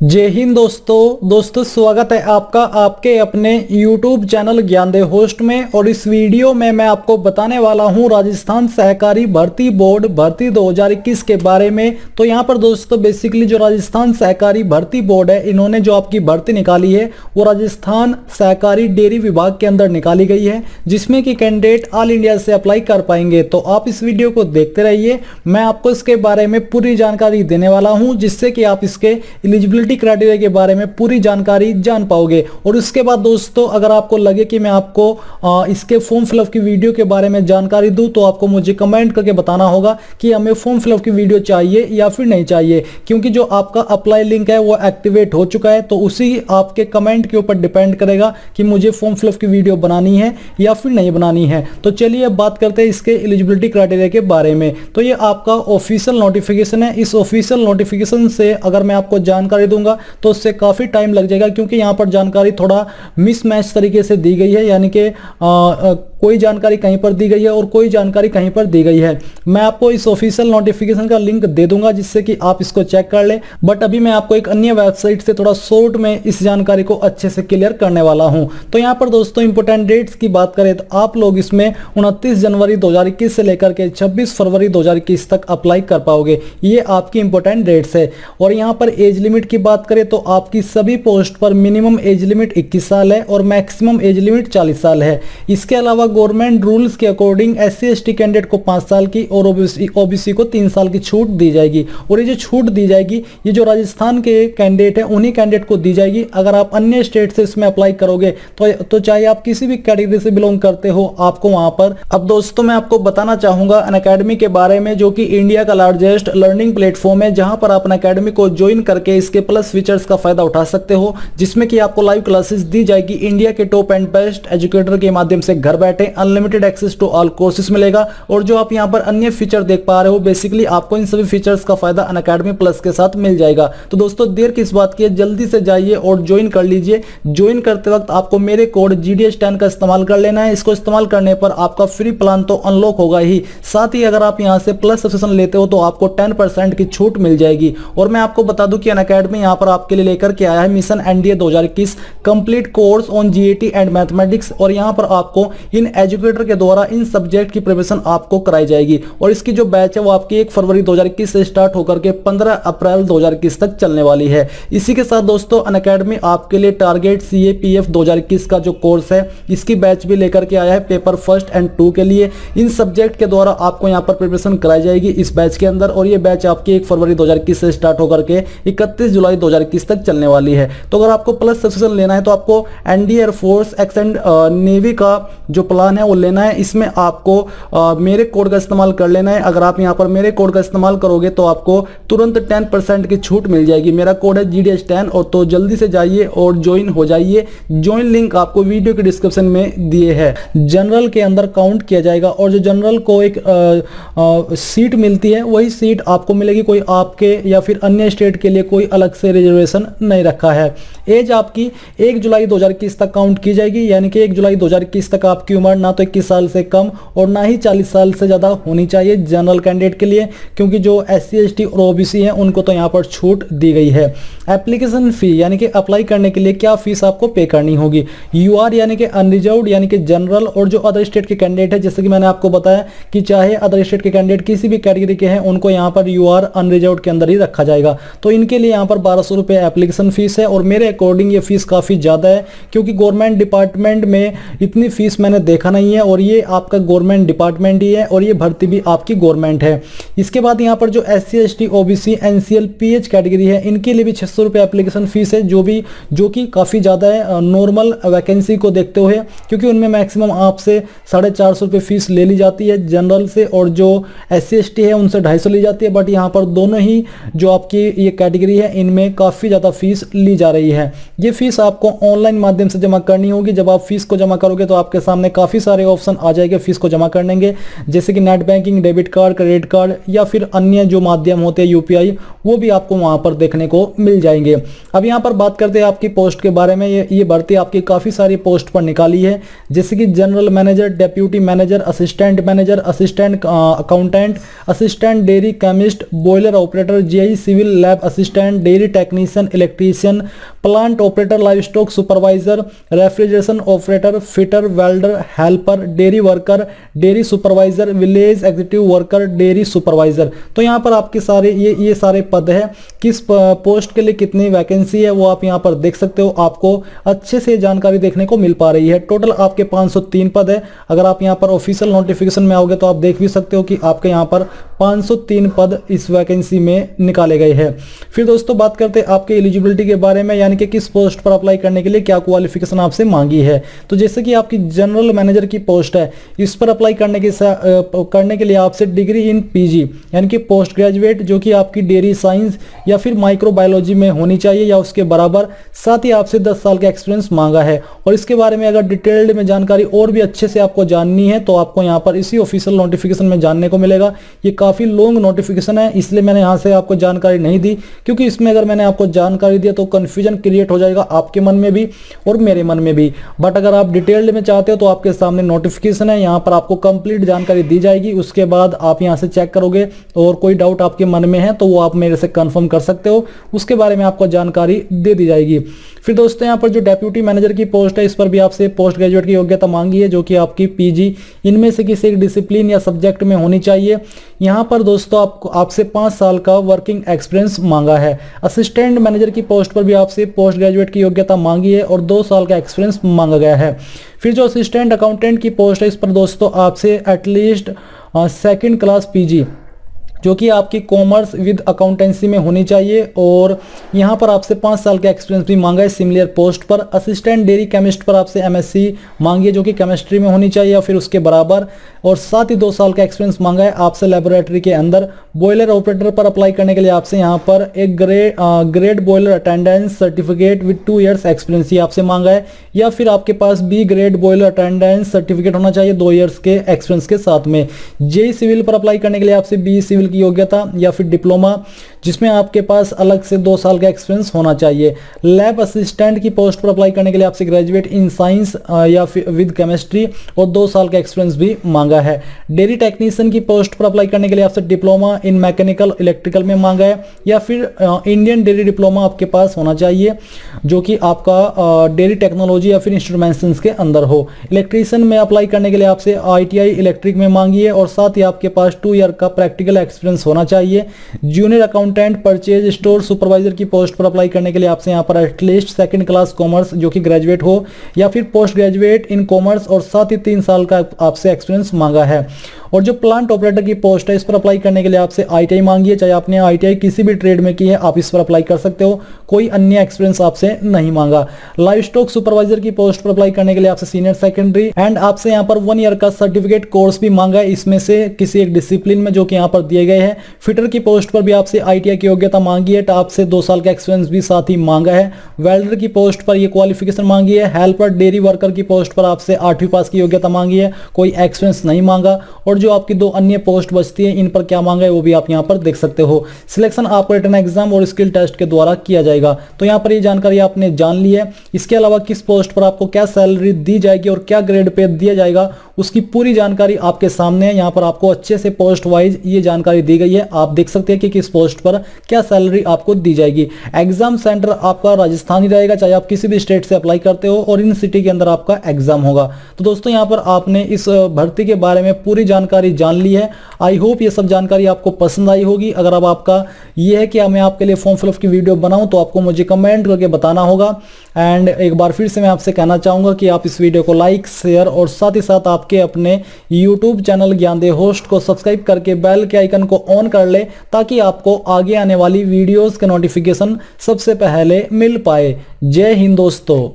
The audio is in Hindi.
जय हिंद दोस्तों स्वागत है आपका आपके अपने YouTube चैनल ज्ञानदेव होस्ट में। और इस वीडियो में मैं आपको बताने वाला हूं राजस्थान सहकारी भर्ती बोर्ड भर्ती 2021 के बारे में। तो यहां पर दोस्तों बेसिकली जो राजस्थान सहकारी भर्ती बोर्ड है, इन्होंने जो आपकी भर्ती निकाली है वो राजस्थान सहकारी डेयरी विभाग के अंदर निकाली गई है, जिसमें कि कैंडिडेट ऑल इंडिया से अप्लाई कर पाएंगे। तो आप इस वीडियो को देखते रहिए, मैं आपको इसके बारे में पूरी जानकारी देने वाला हूँ, जिससे कि आप इसके एलिजिबिलिटी क्राइटेरिया के बारे में पूरी जानकारी जान पाओगे। और उसके बाद दोस्तों अगर आपको लगे कि मैं आपको इसके फॉर्म फिलअप की वीडियो के बारे में जानकारी दूं, तो आपको मुझे कमेंट करके बताना होगा कि हमें फॉर्म फिलअप की वीडियो चाहिए या फिर नहीं चाहिए, क्योंकि जो आपका अप्लाई लिंक है वो एक्टिवेट हो चुका है। तो उसी आपके कमेंट के ऊपर डिपेंड करेगा कि मुझे फॉर्म फिलअप की वीडियो बनानी है या फिर नहीं बनानी है। तो चलिए अब बात करते हैं इसके एलिजिबिलिटी क्राइटेरिया के बारे में। तो ये आपका ऑफिशियल नोटिफिकेशन है। इस ऑफिशियल नोटिफिकेशन से अगर मैं आपको जानकारी दूंगा तो उससे काफी टाइम लग जाएगा, क्योंकि यहां पर जानकारी थोड़ा मिसमैच तरीके से दी गई है, यानी कि कोई जानकारी कहीं पर दी गई है और कोई जानकारी कहीं पर दी गई है। मैं आपको इस ऑफिशियल नोटिफिकेशन का लिंक दे दूंगा, जिससे कि आप इसको चेक कर ले। बट अभी मैं आपको एक अन्य वेबसाइट से थोड़ा शॉर्ट में इस जानकारी को अच्छे से क्लियर करने वाला हूं। तो यहां पर दोस्तों इंपोर्टेंट डेट्स की बात करें तो आप लोग इसमें 29 जनवरी 2021 से लेकर के 26 फरवरी 2021 तक अप्लाई कर पाओगे। ये आपकी इंपोर्टेंट डेट्स है। और यहां पर एज लिमिट की बात करें तो आपकी सभी पोस्ट पर मिनिमम एज लिमिट 21 साल है और मैक्सिमम एज लिमिट 40 साल है। इसके अलावा गवर्नमेंट रूल्स के अकॉर्डिंग SC/ST कैंडिडेट को 5 साल की और OBC को 3 साल की छूट दी जाएगी। और ये जो छूट दी जाएगी ये जो राजस्थान के कैंडिडेट है उन्हीं कैंडिडेट को दी जाएगी। अगर आप अन्य स्टेट से इसमें अप्लाई करोगे तो चाहे आप किसी भी कैटेगरी से बिलोंग करते हो, आपको वहां पर। अब दोस्तों मैं आपको बताना चाहूंगा अनअकैडमी के बारे में, जो कि इंडिया का लार्जेस्ट लर्निंग प्लेटफॉर्म है, जहां पर आप अनअकैडमी को ज्वाइन करके इसके प्लस फीचर्स का फायदा उठा सकते हो, जिसमें कि आपको लाइव क्लासेस दी जाएगी इंडिया के टॉप एंड बेस्ट एजुकेटर के माध्यम से। घर बैठे unlimited access to all courses मिलेगा। और जो आप यहां पर अन्य फीचर देख पा रहे हो, बेसिकली आपको इन सभी फीचर्स का फायदा अनअकैडमी प्लस के साथ मिल जाएगा। तो दोस्तों देर किस बात की है, जल्दी से जाइए और ज्वाइन कर लीजिए। ज्वाइन करते वक्त आपको मेरे कोड GDS10 का इस्तेमाल कर लेना है। इसको इस्तेमाल करने पर आपका फ्री प्लान तो अनलॉक होगा ही, साथ ही अगर आप यहां से प्लस सब्सक्रिप्शन लेते हो तो आपको 10% की छूट मिल जाएगी। और मैं आपको बता दूं कि अनअकैडमी यहां पर आपके लिए लेकर के आया है mission NDA 2021 complete course on GAT and mathematics. और यहां पर आपको इन एजुकेटर के द्वारा इन सब्जेक्ट की प्रिपरेशन आपको कराई जाएगी। और इसकी जो बैच है वो आपकी 1 फरवरी 2021 से स्टार्ट होकर के 15 अप्रैल 2021 तक चलने वाली है। इसी के साथ दोस्तों अनअकैडमी आपके लिए टारगेट CAPF 2021 का जो कोर्स है इसकी बैच भी लेकर के आया है पेपर 1 एंड 2 के लिए। इन सब्जेक्ट के द्वारा आपको यहाँ पर प्रिपरेशन कराई जाएगी इस बैच के अंदर। और ये बैच आपकी 1 फरवरी 2021 से स्टार्ट होकर के 31 जुलाई 2021 तक चलने वाली है। तो अगर आपको प्लस सब्सक्रिप्शन लेना है तो आपको ND एयरफोर्स एक्सेंड नेवी का जो प्लान है वो लेना है। इसमें आपको मेरे कोड का इस्तेमाल कर लेना है। अगर आप यहाँ पर मेरे कोड का इस्तेमाल करोगे तो आपको तुरंत 10% की छूट मिल जाएगी। मेरा कोड है GDS10। और तो जल्दी से जाइए और ज्वाइन हो जाइए। ज्वाइन लिंक आपको वीडियो के डिस्क्रिप्शन में दिए है। जनरल के अंदर काउंट किया जाएगा और जो जनरल को एक सीट मिलती है वही सीट आपको मिलेगी। कोई आपके या फिर अन्य स्टेट के लिए कोई अलग से रिजर्वेशन नहीं रखा है। एज आपकी 1 जुलाई 2021 तक काउंट की जाएगी, यानी कि 1 जुलाई 2021 तक आपकी उम्र ना तो 21 साल से कम और ना ही 40 साल से ज़्यादा होनी चाहिए जनरल कैंडिडेट के लिए, क्योंकि जो SC/ST और OBC हैं उनको तो यहाँ पर छूट दी गई है। एप्लीकेशन फी यानी कि अप्लाई करने के लिए क्या फीस आपको पे करनी होगी। UR यानी कि अनरिजर्व्ड यानी कि जनरल, और जो अदर स्टेट के कैंडिडेट है, जैसे कि मैंने आपको बताया कि चाहे अदर स्टेट के कैंडिडेट किसी भी कैटेगरी के हैं उनको यहाँ पर UR अनरिजर्व्ड के अंदर ही रखा जाएगा। तो इनके लिए यहाँ पर 1200 रुपये एप्लीकेशन फीस है। और मेरे अकॉर्डिंग ये फीस काफ़ी ज़्यादा है, क्योंकि गवर्नमेंट डिपार्टमेंट में इतनी फीस मैंने देखा नहीं है। और ये आपका गवर्नमेंट डिपार्टमेंट ही है और ये भर्ती भी आपकी गवर्नमेंट है। इसके बाद यहाँ पर जो SC/ST OBC NCL PH category है इनके लिए भी 600 रुपये एप्लीकेशन फीस है, जो कि काफ़ी ज़्यादा है नॉर्मल वैकेंसी को देखते हुए, क्योंकि उनमें मैक्सिमम आपसे 450 रुपये फीस ले ली जाती है जनरल से, और जो SC/ST है उनसे 250 ली जाती है। बट यहाँ पर दोनों ही जो आपकी ये कैटेगरी है इनमें काफ़ी ज़्यादा फीस ली जा रही है। ये फीस आपको ऑनलाइन माध्यम से जमा करनी होगी। जब आप फीस को जमा करोगे तो आपके सामने काफ़ी सारे ऑप्शन आ जाएंगे फीस को जमा करने के, जैसे कि net banking, debit card, credit card या फिर अन्य जो माध्यम होते हैं UPI, वो भी आपको वहां पर देखने को मिल जाएंगे। अब यहाँ पर बात करते हैं आपकी पोस्ट के बारे में। ये भर्ती आपकी काफ़ी सारी पोस्ट पर निकाली है, जैसे कि general manager, deputy manager, assistant accountant, assistant dairy chemist, boiler operator, GI civil lab assistant, dairy technician, electrician, plant operator, livestock supervisor, refrigeration operator, fitter, welder, helper, dairy worker, dairy supervisor, village executive worker, dairy supervisor. तो यहाँ पर आपके सारे ये सारे पद है। किस पोस्ट के लिए कितनी वैकेंसी है वो आप यहाँ पर देख सकते हो। आपको अच्छे से जानकारी देखने को मिल पा रही है। टोटल आपके 503 पद है। अगर आप यहाँ पर ऑफिशियल नोटिफिकेशन में आओगे तो आप देख भी सकते हो कि आपके यहाँ पर 503 पद इस वैकेंसी में निकाले गए हैं। फिर दोस्तों बात करते हैं आपके एलिजिबिलिटी के बारे में, यानी कि किस पोस्ट पर अप्लाई करने के लिए क्या क्वालिफिकेशन आपसे मांगी है। तो जैसे कि आपकी जनरल मैनेजर की पोस्ट है, इस पर अप्लाई करने के लिए आपसे डिग्री इन पीजी यानी कि पोस्ट ग्रेजुएट जो कि आपकी डेयरी साइंस या फिर माइक्रोबायोलॉजी में होनी चाहिए या उसके बराबर, साथ ही आपसे 10 साल का एक्सपीरियंस मांगा है। और इसके बारे में अगर डिटेल्ड में जानकारी और भी अच्छे से आपको जाननी है तो आपको यहाँ पर इसी ऑफिशियल नोटिफिकेशन में जानने को मिलेगा। ये काफी लॉन्ग नोटिफिकेशन है, इसलिए मैंने यहाँ से आपको जानकारी नहीं दी, क्योंकि इसमें अगर मैंने आपको जानकारी दिया तो कंफ्यूजन क्रिएट हो जाएगा आपके मन में भी और मेरे मन में भी। बट अगर आप डिटेल्ड में चाहते हो तो आपके सामने नोटिफिकेशन है, यहाँ पर आपको कंप्लीट जानकारी दी जाएगी। उसके बाद आप यहाँ से चेक करोगे और कोई डाउट आपके मन में है तो वो आप मेरे से कंफर्म कर सकते हो, उसके बारे में आपको जानकारी दे दी जाएगी। फिर दोस्तों यहाँ पर जो डेप्यूटी मैनेजर की पोस्ट है, इस पर भी आपसे पोस्ट ग्रेजुएट की योग्यता मांगी है जो कि आपकी पीजी इनमें से किसी एक डिसिप्लिन या सब्जेक्ट में होनी चाहिए। यहाँ पर दोस्तों आपसे 5 साल का वर्किंग एक्सपीरियंस मांगा है। असिस्टेंट मैनेजर की पोस्ट पर भी आपसे पोस्ट ग्रेजुएट की योग्यता मांगी है और 2 साल का एक्सपीरियंस मांगा गया है। फिर जो असिस्टेंट अकाउंटेंट की पोस्ट है, इस पर दोस्तों आपसे एटलीस्ट 2nd क्लास पीजी जो कि आपकी कॉमर्स विद अकाउंटेंसी में होनी चाहिए और यहाँ पर आपसे 5 साल का एक्सपीरियंस भी मांगा है सिमिलर पोस्ट पर। असिस्टेंट डेयरी केमिस्ट पर आपसे एमएससी मांगी है जो कि केमिस्ट्री में होनी चाहिए या फिर उसके बराबर, और साथ ही 2 साल का एक्सपीरियंस मांगा है आपसे लेबोरेटरी के अंदर। बॉयलर ऑपरेटर पर अप्लाई करने के लिए आपसे यहाँ पर A grade boiler attendance certificate with 2 years experience आपसे मांगा है, या फिर आपके पास B grade boiler attendance certificate होना चाहिए 2 ईयर्स के एक्सपीरियंस के साथ में। जेई सिविल पर अप्लाई करने के लिए आपसे बी सिविल की योग्यता या फिर डिप्लोमा जिसमें आपके पास अलग से 2 साल का एक्सपीरियंस होना चाहिए। लैब असिस्टेंट की पोस्ट पर अप्लाई करने के लिए आपसे ग्रेजुएट इन साइंस या फिर विद केमिस्ट्री और 2 साल का एक्सपीरियंस भी मांगा है। डेयरी टेक्नीशियन की पोस्ट पर अप्लाई करने के लिए आपसे डिप्लोमा इन मैकेनिकल इलेक्ट्रिकल में मांगा है या फिर इंडियन डेयरी डिप्लोमा आपके पास होना चाहिए जो कि आपका डेयरी टेक्नोलॉजी या फिर इंस्ट्रूमेंटेशन के अंदर हो। इलेक्ट्रीशियन में अप्लाई करने के लिए आपसे ITI इलेक्ट्रिक में मांगी है और साथ ही आपके पास 2 ईयर का प्रैक्टिकल एक्सपीरियंस होना चाहिए। Junior accountant purchase store supervisor की पोस्ट पर अप्लाई करने के लिए आपसे यहाँ पर एटलीस्ट 2nd क्लास कॉमर्स जो कि ग्रेजुएट हो या फिर पोस्ट ग्रेजुएट इन कॉमर्स और साथ ही 3 साल का आपसे एक्सपीरियंस मांगा है। और जो प्लांट ऑपरेटर की पोस्ट है, इस पर अप्लाई करने के लिए आपसे ITI मांगी है। चाहे आपने ITI किसी भी ट्रेड में की है आप इस पर अप्लाई कर सकते हो, कोई अन्य एक्सपीरियंस आपसे नहीं मांगा। लाइव स्टॉक सुपरवाइजर की पोस्ट पर अप्लाई करने के लिए आपसे सीनियर सेकेंडरी एंड आपसे यहाँ पर 1 ईयर का सर्टिफिकेट कोर्स भी मांगा है, इसमें से किसी एक डिसिप्लिन में जो कि यहाँ पर दिए गए हैं। फिटर की पोस्ट पर भी आपसे ITI की योग्यता मांगी है, आपसे 2 साल का एक्सपीरियंस भी साथ ही मांगा है। वेल्डर की पोस्ट पर ये क्वालिफिकेशन मांगी है। हेल्पर डेयरी वर्कर की पोस्ट पर आपसे 8वीं पास की योग्यता मांगी है, कोई एक्सपीरियंस नहीं मांगा। और जो आपकी 2 अन्य पोस्ट बचती है इन पर क्या मांगा है वो भी आप यहाँ पर देख सकते हो। सिलेक्शन आपको रिटन एग्जाम और स्किल टेस्ट के द्वारा किया जाएगा। तो यहाँ पर ये जानकारी आपने जान ली है। इसके अलावा किस पोस्ट पर आपको क्या सैलरी दी जाएगी और क्या ग्रेड पे दिया जाएगा उसकी पूरी जानकारी आपके सामने है। यहाँ पर आपको अच्छे से पोस्ट वाइज ये जानकारी दी गई है, आप देख सकते हैं कि किस पोस्ट पर क्या सैलरी आपको दी जाएगी। एग्जाम सेंटर आपका राजस्थान ही रहेगा, चाहे आप किसी भी स्टेट से अप्लाई करते हो, और इन सिटी के अंदर आपका एग्जाम होगा। तो दोस्तों यहाँ पर आपने इस भर्ती के बारे में पूरी जानकारी जान ली है। आई होप ये सब जानकारी आपको पसंद आई होगी। अगर अब आपका ये है कि मैं आपके लिए फॉर्म फिलअप की वीडियो बनाऊं तो आपको मुझे कमेंट करके बताना होगा। एंड एक बार फिर से मैं आपसे कहना चाहूंगा कि आप इस वीडियो को लाइक शेयर और साथ ही साथ आपके अपने यूट्यूब चैनल ज्ञानदे होस्ट को सब्सक्राइब करके बेल के आइकन को ऑन कर ले ताकि आपको आगे आने वाली वीडियोस के नोटिफिकेशन सबसे पहले मिल पाए। जय हिंद दोस्तों।